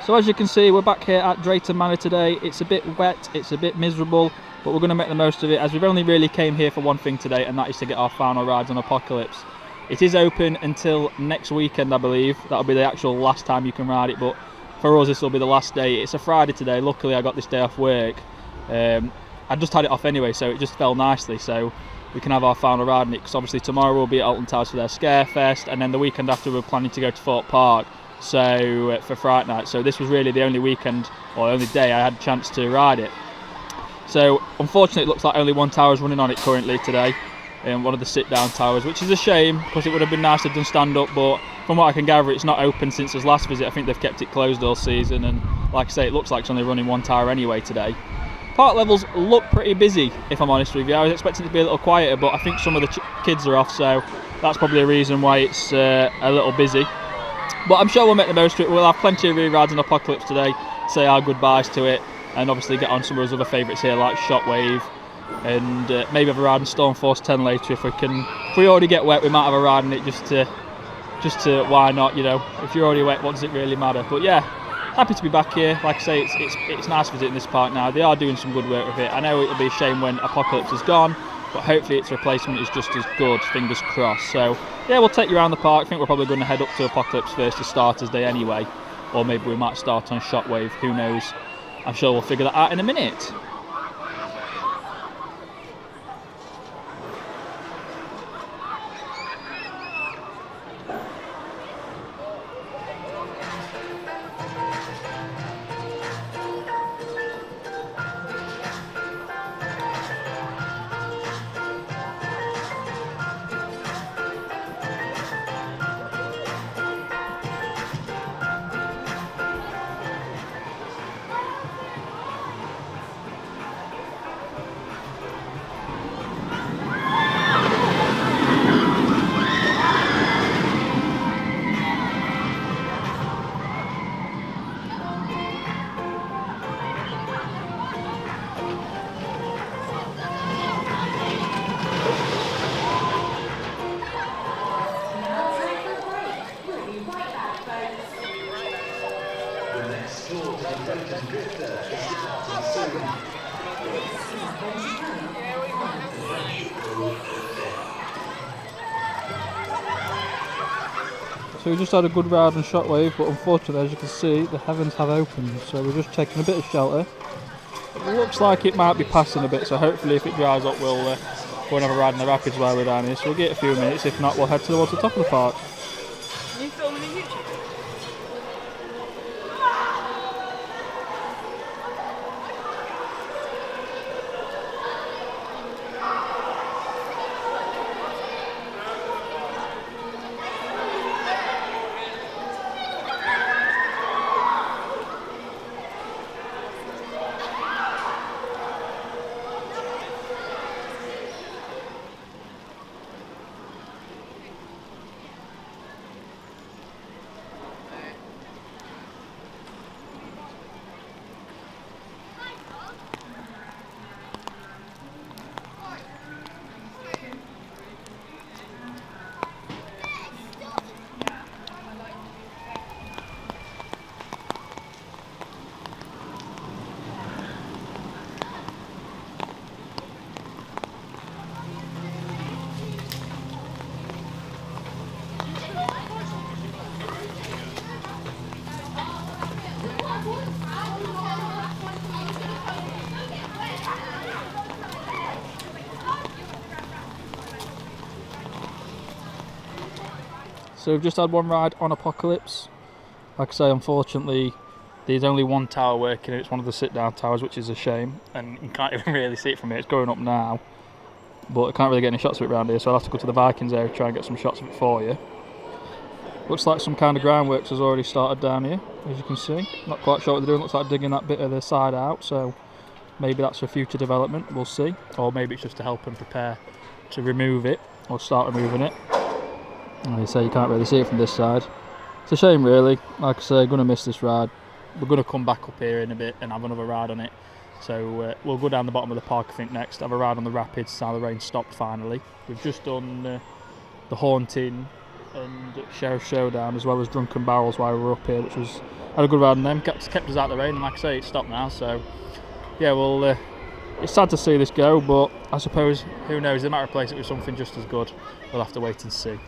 So as you can see, we're back here at Drayton Manor today. It's a bit wet, it's a bit miserable, but we're going to make the most of it, as we've only really came here for one thing today, and that is to get our final rides on Apocalypse. It is open until next weekend, I believe. That'll be the actual last time you can ride it, but for us this will be the last day. It's a Friday today. Luckily I got this day off work. I just had it off anyway, so it just fell nicely, so we can have our final ride on it, because obviously tomorrow we'll be at Alton Towers for their Scarefest, and then the weekend after we're planning to go to Fort Park for Fright Night. So this was really the only weekend or only day I had a chance to ride it. So unfortunately it looks like only one tower is running on it currently today, one of the sit down towers, which is a shame because it would have been nice to have done stand up, but from what I can gather it's not open since his last visit. I think they've kept it closed all season, and like I say, it looks like it's only running one tower anyway today. Park levels look pretty busy, if I'm honest with you. I was expecting it to be a little quieter, but I think some of the kids are off, so that's probably a reason why it's a little busy. But I'm sure we'll make the most of it. We'll have plenty of re-rides on Apocalypse today, say our goodbyes to it, and obviously get on some of those other favourites here like Shockwave, and maybe have a ride on Stormforce 10 later if we can. If we already get wet, we might have a ride on it just to why not, you know. If you're already wet, what does it really matter? But yeah, happy to be back here. Like I say, it's nice visiting this park now. They are doing some good work with it. I know it'll be a shame when Apocalypse is gone, but hopefully its replacement is just as good, fingers crossed. So yeah, we'll take you around the park. I think we're probably going to head up to Apocalypse first to Starters Day anyway, or maybe we might start on Shockwave, who knows. I'm sure we'll figure that out in a minute. So we just had a good ride on Shockwave, but unfortunately, as you can see, the heavens have opened, so we're just taking a bit of shelter. It looks like it might be passing a bit, so hopefully if it dries up we'll go and have a ride in the rapids while we're down here. So we'll get a few minutes, if not we'll head towards the top of the park. Are you filming a YouTube? So we've just had one ride on Apocalypse. Like I say, unfortunately there's only one tower working, and it's one of the sit down towers, which is a shame, and you can't even really see it from here. It's going up now, but I can't really get any shots of it around here, so I'll have to go to the Vikings area to try and get some shots of it for you. Looks like some kind of groundworks has already started down here, as you can see. Not quite sure what they're doing. Looks like digging that bit of the side out, so maybe that's for future development, we'll see. Or maybe it's just to help them prepare to remove it, or start removing it. Like I say, you can't really see it from this side. It's a shame really. Like I say, I'm going to miss this ride. We're going to come back up here in a bit and have another ride on it. So we'll go down the bottom of the park, I think, next. Have a ride on the rapids, now the rain stopped finally. We've just done the haunting and Sheriff Showdown, as well as Drunken Barrels while we were up here, which was had a good ride on them. Kept us out of the rain, and like I say, it's stopped now. So yeah, well, it's sad to see this go, but I suppose who knows? They might replace it with something just as good. We'll have to wait and see.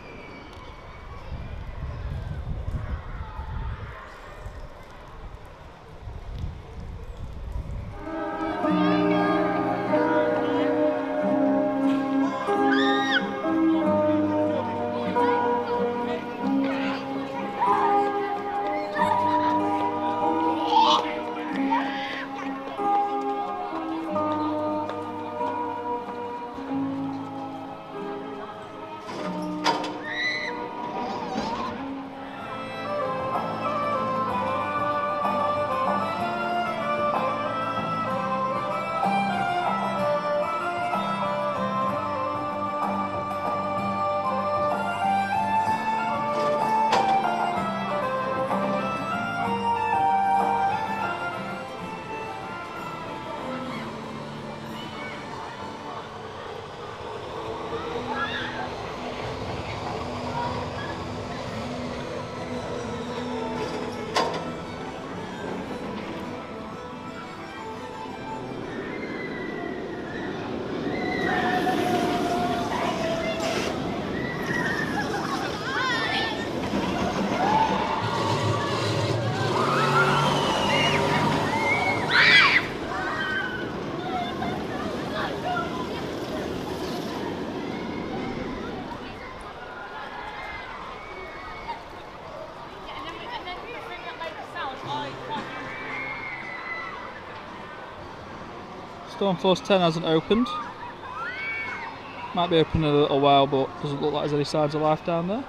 Stormforce 10 hasn't opened. Might be open in a little while, but doesn't look like there's any signs of life down there.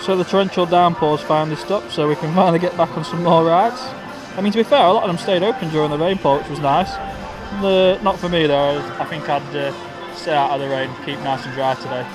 So the torrential downpours finally stopped, so we can finally get back on some more rides. I mean, to be fair, a lot of them stayed open during the rainfall, which was nice. Not for me though. I think I'd stay out of the rain, keep nice and dry today.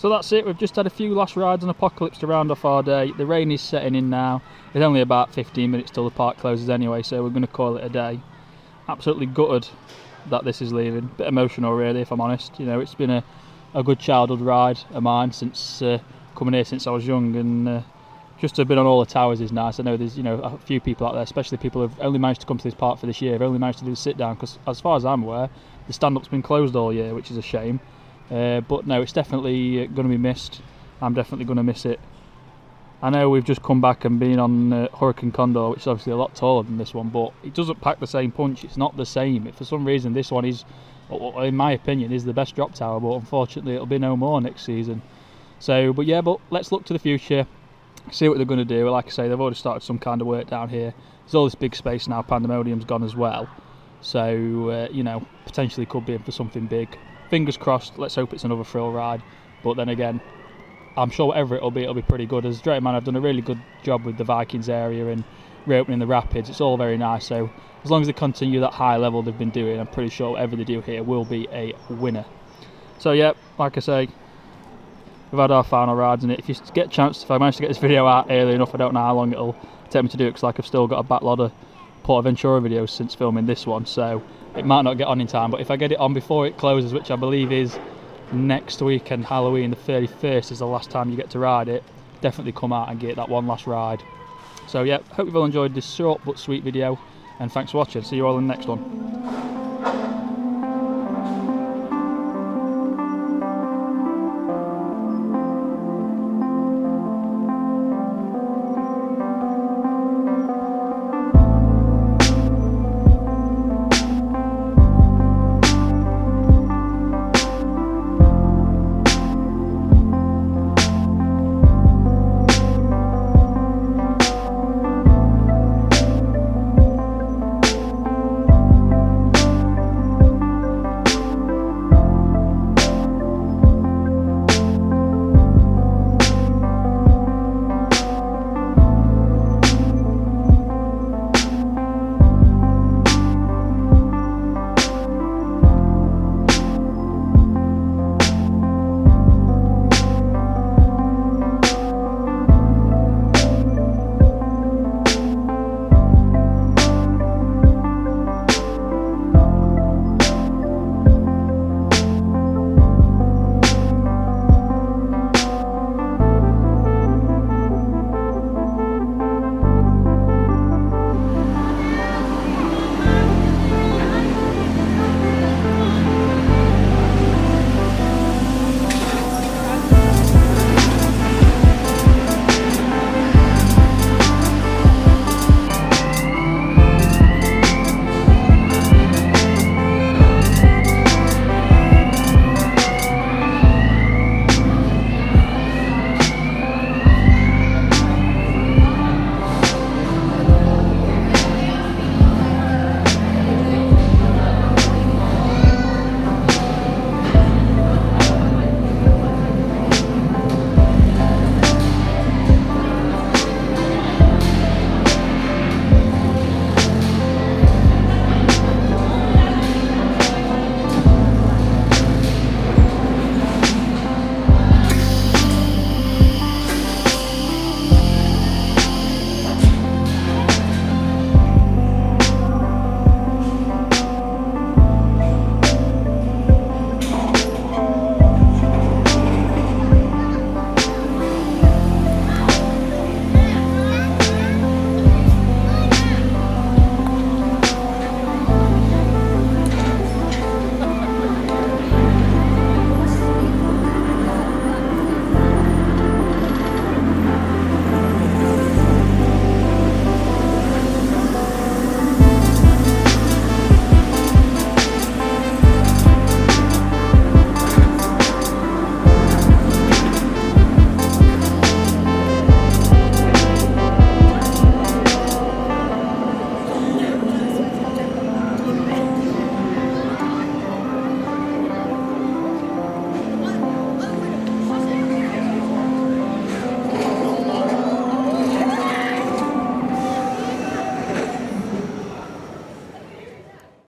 So that's it, we've just had a few last rides on Apocalypse to round off our day. The rain is setting in now. It's only about 15 minutes till the park closes anyway, so we're going to call it a day. Absolutely gutted that this is leaving. Bit emotional really, if I'm honest. You know, it's been a good childhood ride of mine since coming here since I was young, and just to have been on all the towers is nice. I know there's, you know, a few people out there, especially people who've only managed to come to this park for this year, have only managed to do the sit down, because as far as I'm aware, the stand-up's been closed all year, which is a shame. But no, it's definitely going to be missed. I'm definitely going to miss it. I know we've just come back and been on Hurricane Condor, which is obviously a lot taller than this one, but it doesn't pack the same punch. It's not the same. For some reason, this one is, in my opinion, is the best drop tower, but unfortunately it'll be no more next season. So, but yeah, but let's look to the future, see what they're going to do. Like I say, they've already started some kind of work down here. There's all this big space now, Pandemonium's gone as well. So, you know, potentially could be in for something big. Fingers crossed, let's hope it's another thrill ride. But then again, I'm sure whatever it'll be pretty good. As Drayton Manor have done a really good job with the Vikings area and reopening the rapids. It's all very nice. So as long as they continue that high level they've been doing, I'm pretty sure whatever they do here will be a winner. So yeah, like I say, we've had our final rides in it. If you get a chance, if I manage to get this video out early enough, I don't know how long it'll take me to do it, because like I've still got a backlog of Portaventura videos since filming this one, so it might not get on in time. But if I get it on before it closes, which I believe is next weekend, Halloween the 31st is the last time you get to ride it, definitely come out and get that one last ride. So yeah, hope you've all enjoyed this short but sweet video, and thanks for watching. See you all in the next one.